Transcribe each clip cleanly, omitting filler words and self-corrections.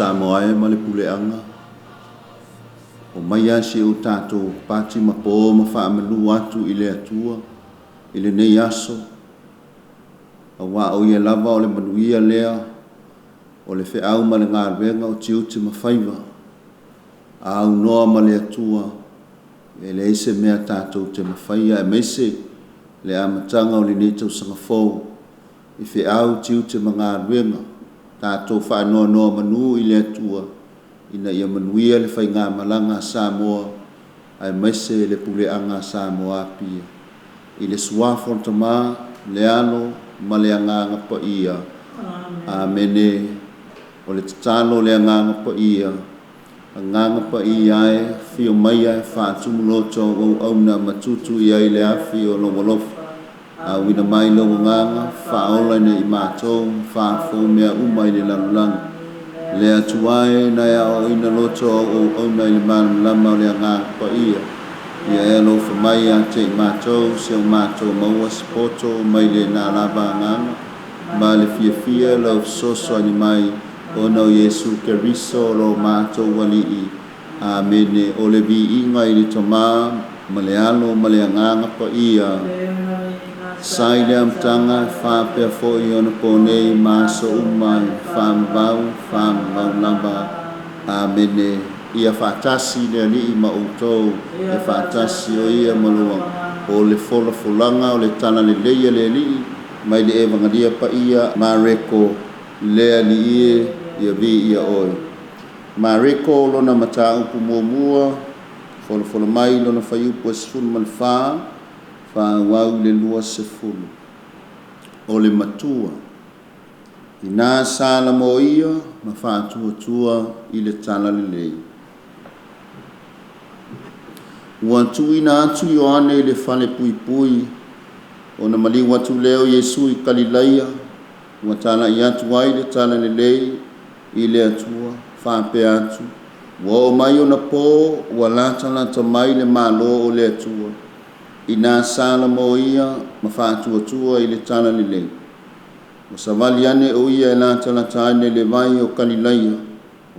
sa moae ma le puleanga. O mai asi o tātou pati ma po ma wha amalu atu i le atua, i le nei aso. A wā o ia lava o le manuia lea, o le whiau ma le ngā renga o tiuti ma whaiva. A au noa ma le atua, e le eise mea tātou te ma whaia e meise, le amatanga o le netau sanga fau, i whiau tiuti ma ngā renga, tātou wha noa noa manu i le atua, ina ia manuia le whai ngā malanga Samoa, ai meise le puleanga Samoa Pia. I le suafon tamā, le ano, ma le anganga pa ia. Amene. O le tatalo le anganga pa ia. Anganga pa ia e, fio mai e, whaatumu loto o na matutu ia i le afi o longolofu. A wina mai lo nganga, whaola ne i mātou, whaafo mea umai le lalulanga. Le atuai na ia o ina loto o na i le lama o le anganga pa ia. Ia e lo whamai a te mātou, se o mātou maua sipoto, mai le nā lava nganga, ma le fia lau soso ani mai, o na o Iesu Keriso lo mātou wali i. Amene, o le vi inga i le tomā, ma le alo, ma le anganga pa ia. Sai le amtanga, whapea fo i ona ponei, māso umai, whamabau lamba. Amene. Ia whaatasi le ali i mautou, e whaatasi o ia malua, o le fola fulanga, o le tana le leia le ali, mai le evangalia pa ia, mareko le ali ia vi ia oi. Mareko lona mata upu mua, fola mai lona whaiupu e sifunu malwha, wau le lua sifunu. O le matua, i nā sala mo ia, ma whaatua i le tana le leia. Ua tuina atu Ioane i le whale pui, o na mali watu leo Iesu i Kalilaia, ua tala i atu ai le tala le lei, i le atua, whape atu. Ua o mai o na pō, ua lata mai le malo o le atua, i nā sala mo ia, ma whaatua i le tala le lei. Ua savali ane o ia e lata ane le vai o Kalilaia,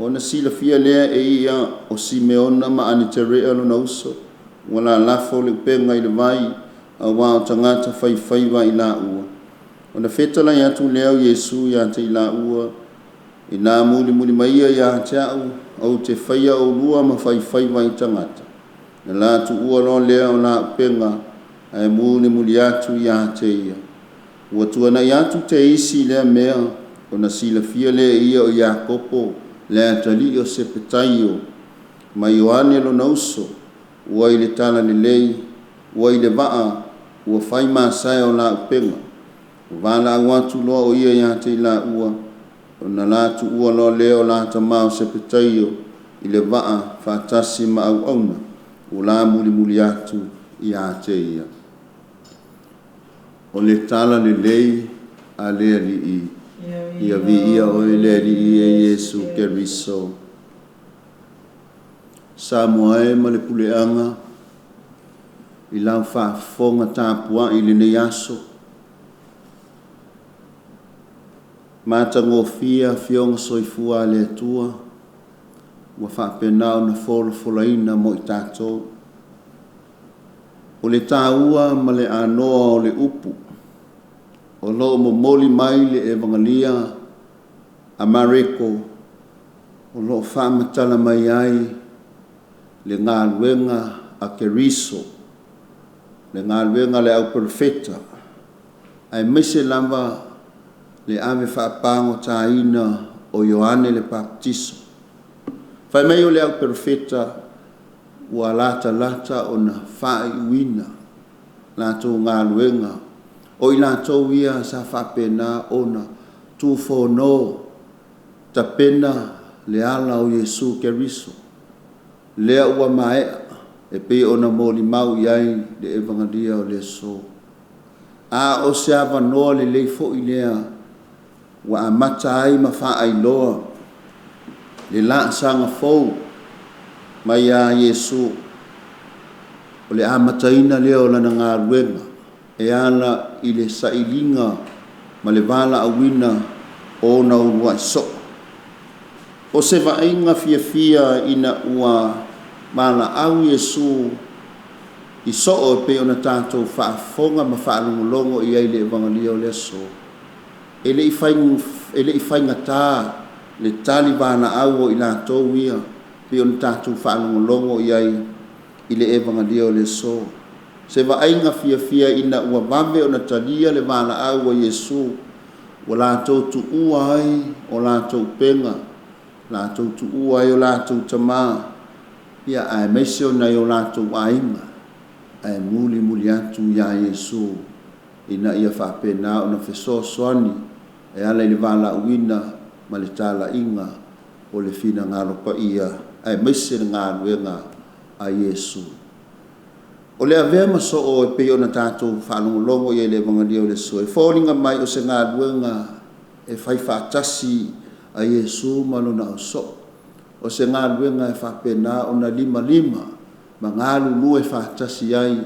o na sila fia lea e ia o Simeona ma Anitele'a lo na uso, wala lafo le penga i le vai, a wā o tangata whaiwhaiwa i la ua. O na whetala i atu leo Iesu i ate i la ua, i nā muli maia i ate au, au te whaia o lua ma whaiwhaiwa i tangata. Na la tu ua lo leo la penga, ai muli atu i ate ia. Ua tuana i atu te isi lea mea, o na sila fia lea ia o Iakopo, lea tali o Sepetaio, ma Ioane lo na uso, ua i le tala le lei, ua i le vaa, ua whai māsai o la upenga. Wala watu loa o ia ia te la ua, o na latu ua loa leo la tamao Sepetaio, i le vaa, whaatasi ma au auna, o la muli atu i a te ia. O le tala le lei, a lea li i, ia vi ia o e lea li i e Iesu Keriso. Samoa ma le puleanga, i lau whaafonga tāpua i le nei aso. Mātango fia fionga soifua le atua, ua whaapenao na fola ina mo i tātou. O le tāua ma le anoa o le upu, o loo mo moli mai le evangalia a mareko, o loo whaamatala mai ai, le ngā luenga a Keriso, le ngā luenga le au perfeta, ai mise lamba le ave whaapango tāina o Ioane le baptiso. Whai mai o le au perfeta, ua lata o na whai uina, lātou ngā luenga, o i lātou ia sa whapena ona, tu whono, ta pena le ala o Iesu Keriso. Lea ua maea, e pe ona moli mau iai le evangalia o le so. A o se avanoa le lei fo i lea, wa amata ai ma wha ai loa, le la sanga fou, mai a Iesu, o le amataina lea o lana ngā ruenga, e ala i le sailinga, ma le vala awina o na urua so. o se vainga fia ina ua mana au Iesu i so pe ona tātou whaafonga ma whaalongolongo i eile evangelia o leso. Ele i whainga tā le tali vana au o i lātou ia pe ona tātou whaalongolongo i le evangelia o leso. Se vainga fia ina ua vave ona talia le vana au o Iesu o lātou tu ua ai o lātou penga, lātou tu ua ai o lātou tamā, ia ai meise o nei o lātou ainga, ai muli atu ia Iesu, ina ia whapena o na whesoasoani, e ala i le wala uina, ma le tala inga, o le Finagalo Paia, ai meise le Matagaluega a Iesu. O le avea maso o e pei o na tātou whalongolongo i le evangelia o le so, e whōringa mai o se Matagaluega e whai whaatasi a Iesu malona o so. O se Matagaluega e whapena o na lima, ma ngā lulu e whaatasi ai,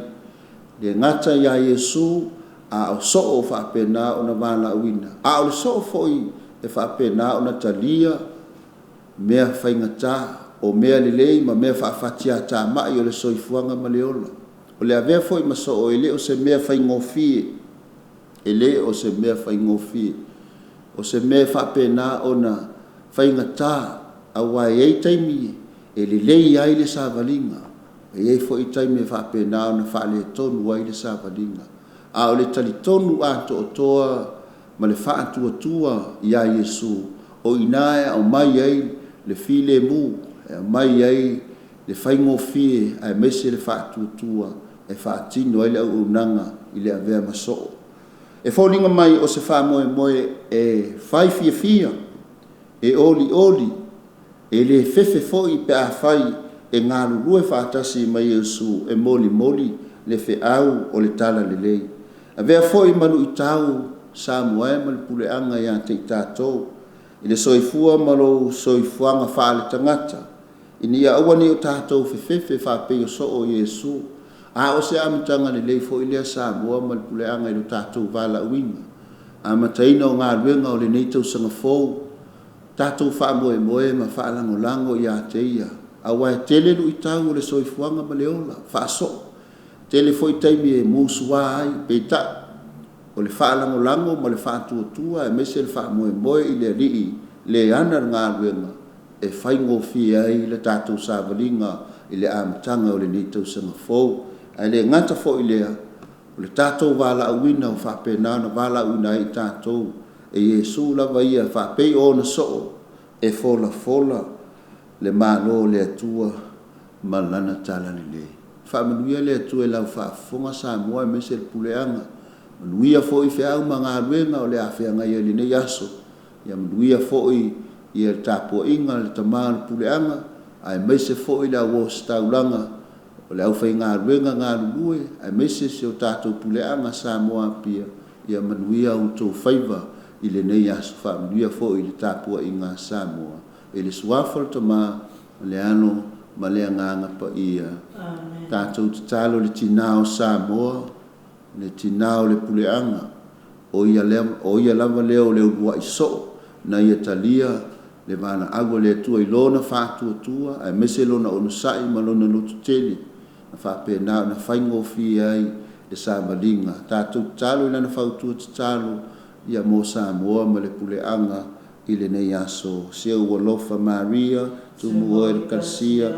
le ngata ia Iesu a o so o whapena o na wala uina. A o le so o foi e whapena o na talia, mea whaingata, o mea lelei ma mea whaafatia tā mai o le soifuanga ma leola. O le avea foi maso o ele o se mea whaingofie, ele o se mea whaingofie, o se mea whapena o na whaingata a wai ei taimi e lelei ai le sāvalinga. E ei fo i taimi e whapena o na whaale tonu ai le sāvalinga. A o le talitonu a to o toa ma le whaatua i a Iesu o inae au mai ai le file mu, e mai ai le whaingofie ai mese le whaatua e whaatino ai le au unanga i le avea maso. E wholinga mai o se wha moe e whai fia, e oli, e le fefe foi pe a whai e ngā lulu e whaatasi mai Iesu e moli le fe au o le tala le lei. A vea foi manu i tau Samuel ma le puleanga ia te i tātou, i le soifua ma lo soifuanga wha le tangata, i ni a uani o tātou fefe whapei o so o Iesu, a o se amitanga le lei foi lea Samuel ma le puleanga i lo tātou vala uinga, a mataina o ngā ruenga o le neitau sanga fou, tātou wha moe ma wha lango i a te ia, a wai tele lu i tau o le soifuanga ma leola, wha so, tele foi taimi e musua ai, peita, o le wha lango ma le wha tua, e mese le wha moe i le rii, le ana ngā ruenga, e whai ngofi ai le tātou sāvalinga, i le amatanga o le neitau sanga fou, ai le ngata fo i lea, o le tātou wala uina o whapena na wala uina i tātou, e Iesu lava ia whapei o na so, e fola, le malo le atua, malana tala ni le. Whamanuia le atua e lau whaafonga Samoa e mese le puleanga, manuia fo i whiau mga ruenga o le awhianga i le nei aso, ia manuia fo i le tāpua inga le tamaa le puleanga, ai mese fo i la wos taulanga, o le au whai ngā ruenga ngā lulue, ai mese se o tātou puleanga Samoa pia, ia manuia un tō whaiva i le nei aso whamanuia fo i le tāpua inga Samoa. E le suafa le tamaa, le ano, ma le anganga pa ia. Tātou te talo le tinao Samoa, le tinao le puleanga, o ia lava leo leo lua i so, na ia talia, le vana ago le tua i lona whātua, ai mese lona ono sai ma lona lotu tele, na whapena na whaingofi ai le Samalinga. Tātou talo i lana whautua te talo, ia mo Samoa ma le puleanga, i le nei aso, se ua lofa Maria, tumu o e kalsia,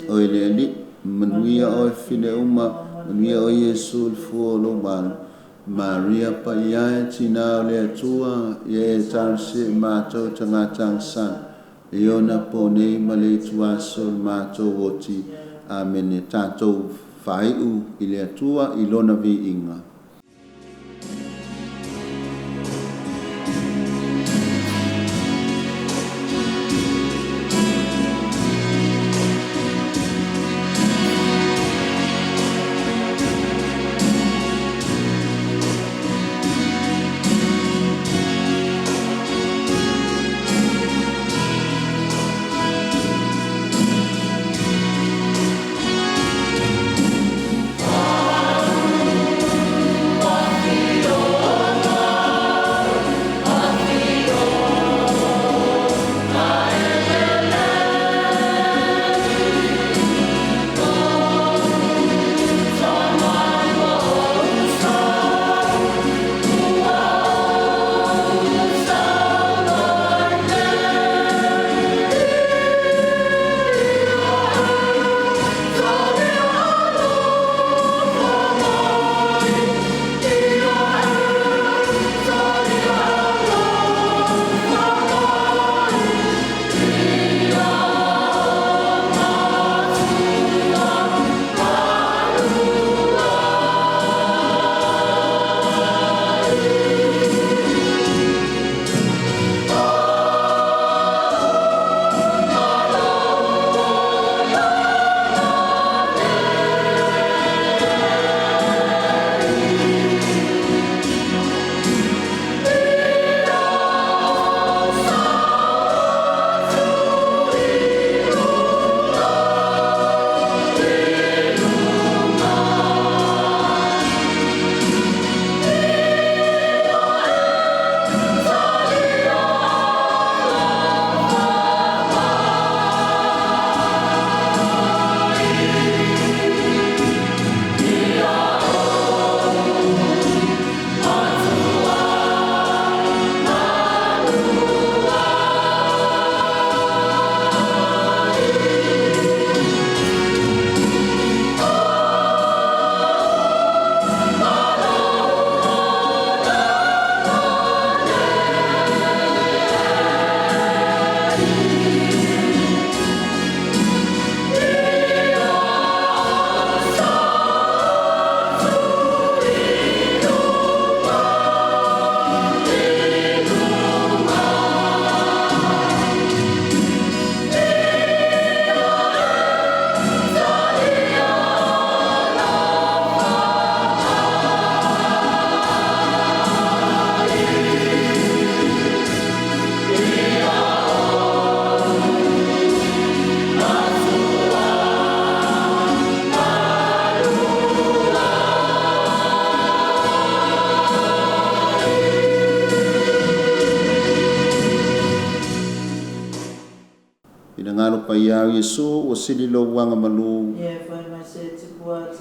o e le ali, manuia o e fine uma, manuia o Iesu le fua lo malu, Maria pa ia e tina o le atua, ia e tarse mātou tangatang san, i ona po nei ma le tuaso mātou oti, amen e tātou whaiu i le atua i lona vi inga. paia Iesu o sili lo wanga malu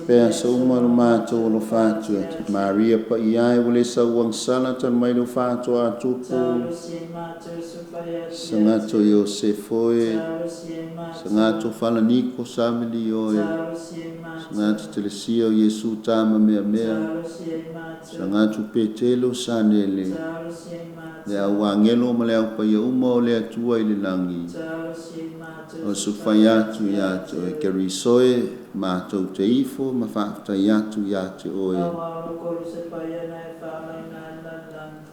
pea sa uma lo mātou lo fātu atu Maria paia e wale sa uang sala tan mai lo fātu atupu sangato Iosefoe sangato falaniko samili oe sangato telesio Iesu tama mea sangato petelo sanele le au angelo ma le au paia uma o le atua i le langi o su fai atu ia to e kerisoe mātou te ifo ma whaatai atu ia te oe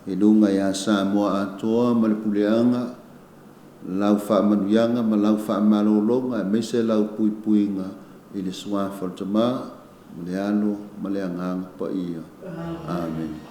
e lunga ia sa moa atoa ma le puleanga lau whaamanuianga ma lau whaamalolonga e mese lau puipuinga i le suafa tama ma le alo ma le anganga pa ia. Amen.